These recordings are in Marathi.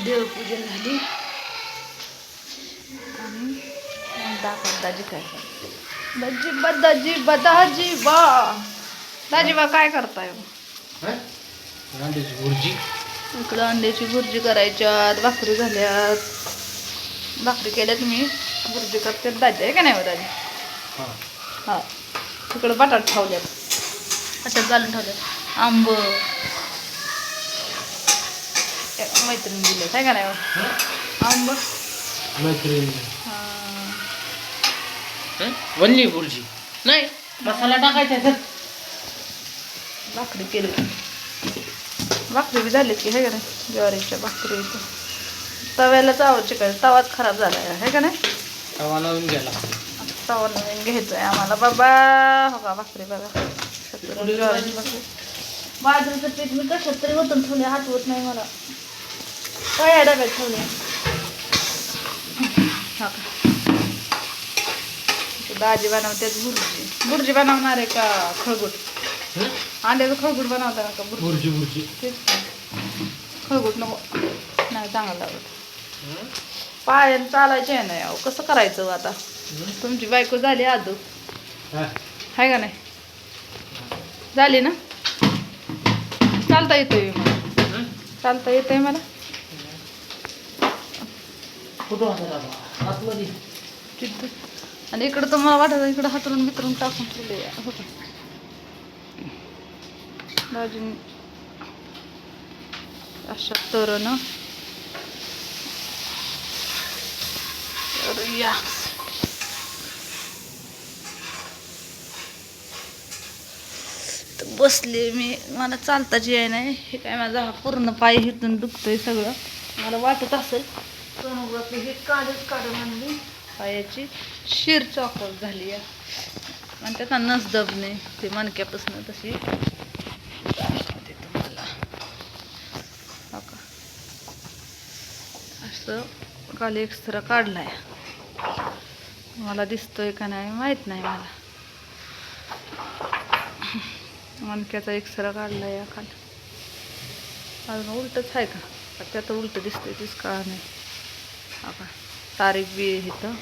देवपूजन झाली आणि दाखव दाजी काय करते. दाजी बा काय करताय. अंड्याची भुर्जी. इकडं अंड्याची भुर्जी करायच्यात. भाकरी झाल्यात. भाकरी केल्यात मी. भुर्जी करते दाजी आहे का नाही दाजी. हा तिकडं बटाट ठेवल्यात. अशात घालून ठेवल्यात. आंब मैत्रीण दिले आहे का नाही आंब मैत्रीण. वल्ली भुर्जी नाही मसाला टाकायचा सर. भाकरी केली. भाकरी बी झाली की आहे का नाही. ज्वारीच्या भाकरी तव्याला चावत चिकायचं. तवाच खराब झाला आहे का नाही. तवा नवीन गेला. तवा नवीन घ्यायचं आहे आम्हाला बाबा. हो का भाकरी बघा. ज्वारीची भाकरी. बाजरीचं पीठ मी कशात तरी ओतून ठेवले. आठवत नाही मला. काय डब्यात ठेवले. हा का दाजी बनवतात भुर्जी. भुर्जी बनवणार आहे का खळगुट. अंड्याचं खळगुट बनवता का भुर्जी. भुर्जी तेच खळगुट नको नाही चांगलं लागत. पायानं चालायचे आहे नाही. अहो कसं करायचं आता. तुमची बायको झाली आदू आहे का नाही. झाली ना. चालता येतोय मला. चालता येतंय मला. आणि इकडं तर मला वाटत इकडं हातरून बितरून टाकून ठेवले होतं दाजीने. अशा तऱ्हेनं या बसले मी. मला चालताची आहे नाही. हे काय माझा हा पूर्ण पाय हिथून दुखतोय सगळं. मला वाटत असेल सोनोग्राफी हे काढून आणली. पायाची शिर चॉकअप झाली आहे आणि त्याचा नस दबणे ते मणक्यापासून तशी तुम्हाला हो का. असं काल एक्सरा काढलाय. मला दिसतोय का नाही माहीत नाही मला. मणक्याचा एक्सरा काढलाय या काल. अजून उलटच आहे का त्यात उलट दिसतंय तीच का नाही. हा का तारीख बी इथं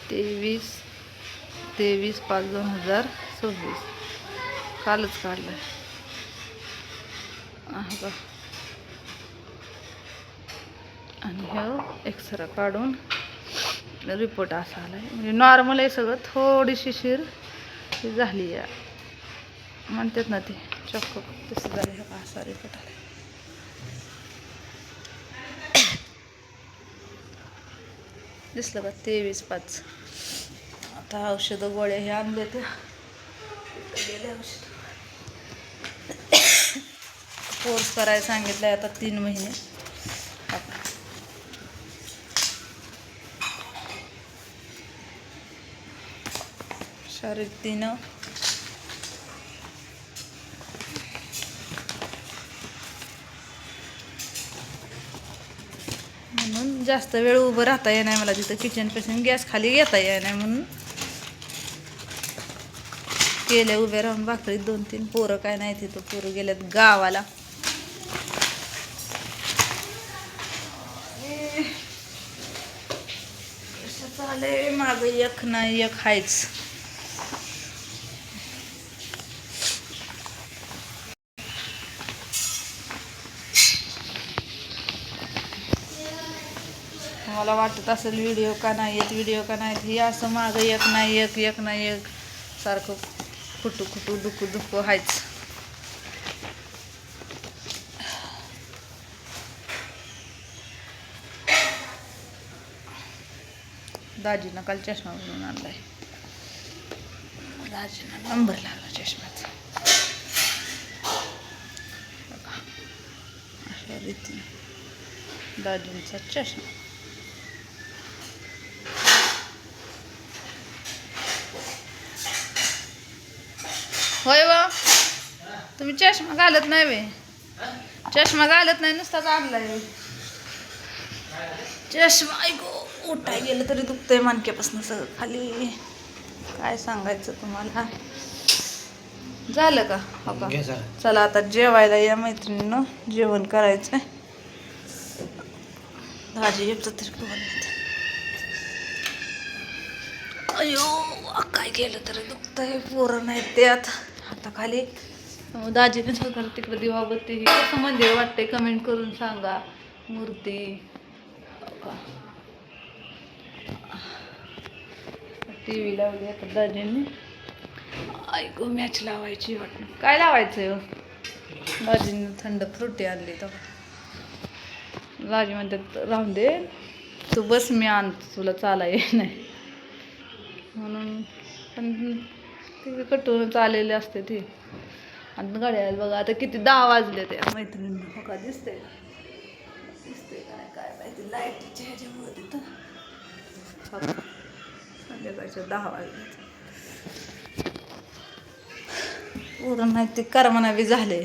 23/5/2026 कालच काढलाय. का आणि हे एक्सरा काढून रिपोर्ट असा आलाय. म्हणजे नॉर्मल आहे सगळं. थोडीशी शिर झाली आहे म्हणतात ना ते चॉकअप तसं झालं. असा रिपोर्ट आला. दिसलं का 23/5. आता औषधं गोळ्या हे आणले तर गेले औषध. कोर्स करायला सांगितलं आहे आता 3 महिने. शारीरिक 3 म्हणून जास्त वेळ उभं राहता येणार मला. तिथं किचनपासून गॅस खाली येता येणार म्हणून केल्या उभ्या राहून भाकरी. 2-3 पोरं काय नाही तिथं. पोरं गेल्यात गावाला. चालय माग एक नाही एक हायच. मला वाटत असेल व्हिडिओ का नाही येत हे असं मागं एक नाही एक सारखं खुटू दुखू हायच. दाजीनं काल चष्मा बनवून आणलाय. दाजीनं नंबर लागला चष्म्याचा. अशा रीतीने दाजींचा चष्मा. होय वा तुम्ही चष्मा घालत नाही वे. चष्मा घालत नाही नुसताच आणलाय चष्मा. ऐको उठाय गेलं तरी दुखतंय मणक्यापासून सगळं खाली. काय सांगायचं तुम्हाला. झालं का हो का. चला आता जेवायला या मैत्रिणीनं. जेवण करायचंय. भाजी येतं तरी पोहत अयो काय केलं तरी दुखतंय. पोरं नाही ते आता खाली दाजी पण सगळं तिकडे दिवाबत्ती हे कसं मंदिर वाटतंय कमेंट करून सांगा. मूर्ती टी व्ही लावली आता दाजींनी. ऐकू मॅच लावायची वाटतं. काय लावायचं दाजींनी थंड फ्रुटी आणली तर दाजी म्हणतात राहून दे तू बस मी आणतो तुला चाला येत नाही म्हणून. पण ते कटून चाललेले असते ते. आणि गाड्या बघा आता किती 10 वाजले त्या मैत्रिणींना. हो का दिसते काय काय माहिती लाईटीच्या ह्याच्यामुळे तिथं संध्याकाळच्या 10 वाजले. पूर्ण नाही ते करमना बी झाले.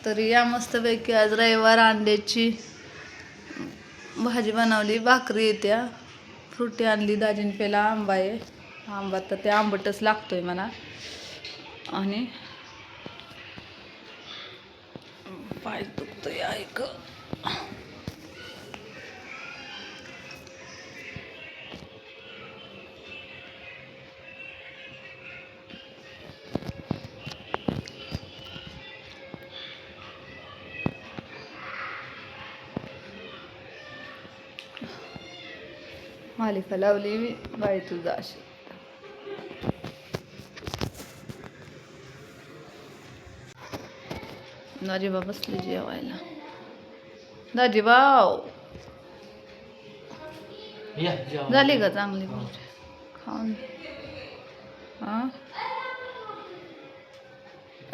तर या मस्तपैकी आज रविवार अंड्याची भाजी बनवली. भाकरी येत्या. फ्रुटी आणली दाजीने. पहिला आंबा आहे. आंबा तर ते आंबटच लागतोय मला. आणि पाय दुखतोय ऐक. मालिका लावली मी बाई तुझा अशी. दाजीबा बसले जेवायला. दाजीबाव झाली का चांगली भाजी खाऊन. हां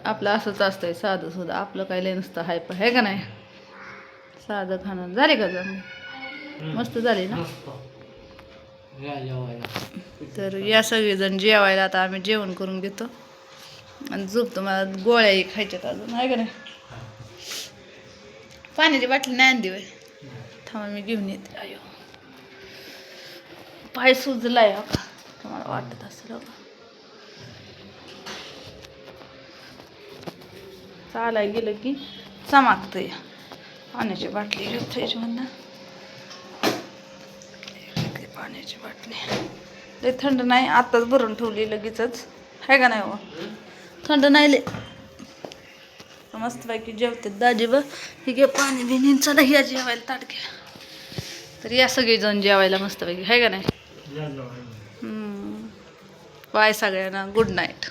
आपलं असंच असतंय साधं सुद्धा. आपलं काय लय नसतं हाय पण आहे का नाही. साधं खाणं. झाली का चांगली मस्त झाली ना. तर या सगळेजण जेवायला. आता आम्ही जेवण करून घेतो आणि झोपतो. मला गोळ्याही खायच्यात अजून आहे का नाही. पाण्याची बाटली नाही आणली बाई. थांबा मी घेऊन येते. अयो पाय सुजलाय हो का तुम्हाला वाटत असेल. हो का चालाय गेलं की चमाकतंय. पाण्याची बाटली घेऊ फ्रीजमधनं. पाण्याची बाटली लय थंड नाही. आत्ताच भरून ठेवली लगेचच आहे का नाही. हो थंड नाही लय. मस्तपैकी जेवते दाजीबा. हे घे पाणी बिनी. चला या जेवायला ताट घ्या. तर या सगळेजण जेवायला मस्तपैकी आहे का नाही. बाय सगळ्यांना. Good night.